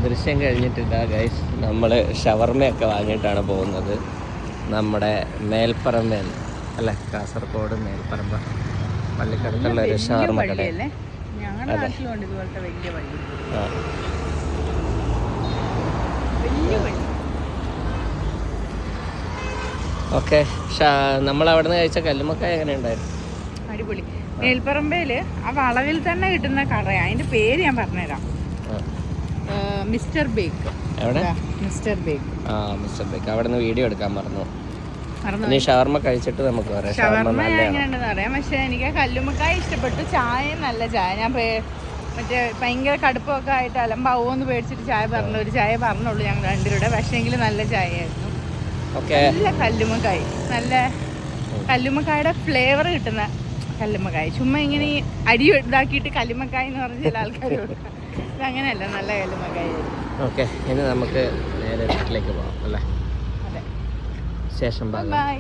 ദൃശ്യം കഴിഞ്ഞിട്ടില്ല ഗൈസ്. നമ്മൾ ഷവർമയൊക്കെ വാങ്ങിയിട്ടാണ് പോകുന്നത്. നമ്മുടെ മേൽപ്പറമ്പ് അല്ലേ, കാസർഗോഡ് മേൽപ്പറമ്പ് പള്ളിക്കടുത്തുള്ള ഒരു ഷവർമ കട. ഓക്കെ, നമ്മൾ അവിടെ നിന്ന് കഴിച്ച കല്ലുമ്മക്കായ എങ്ങനെ ഉണ്ടായിരുന്നു? അടിപൊളി. മേൽപ്പറമ്പയില് ആ വളവിൽ തന്നെ കിട്ടുന്ന കടയാ. അതിന്റെ പേര് ഞാൻ പറഞ്ഞുതരാം. Mister Bake. എവിടെ? Mister Bake. Mister Bake. അവിടെ നിന്ന് വീഡിയോ എടുക്കാൻ മറന്നു. ഇനി ഷവർമ കഴിച്ചിട്ട് നമുക്ക് പറയാം. ഷവർമ എങ്ങനെയുണ്ടെന്ന് അറിയാം. പക്ഷെ എനിക്ക് കല്ലുമ്മക്കായ ഇഷ്ടപ്പെട്ടു. ചായ നല്ല ചായ. ഞാൻ മറ്റേ ഭയങ്കര കടുപ്പമൊക്കെ ആയിട്ട് അലമ്പാവോന്ന് പേടിച്ചിട്ട് ചായ പറഞ്ഞു. ഒരു ചായ പറഞ്ഞുള്ളൂ ഞങ്ങൾ രണ്ടുപേരുടെ. പക്ഷേ എങ്കിൽ നല്ല ചായയായിരുന്നു. നല്ല കല്ലുമ്മക്കായ, നല്ല കല്ലുമ്മക്കായുടെ ഫ്ലേവർ കിട്ടുന്ന കല്ലുമ്മക്കായ. ചുമ്മാ ഇങ്ങനെ അരി ഇതാക്കിയിട്ട് കല്ലുമ്മക്കായ എന്ന് പറഞ്ഞ ചില ആൾക്കാർ കൊടുക്കാം. ഇതങ്ങനെയല്ല, നല്ല കല്ലുമ്മക്കായ. ഓക്കെ, ഇനി നമുക്ക് നേരെ വീട്ടിലേക്ക് പോകാം അല്ലേ? അതെ. ശേഷം ബൈ.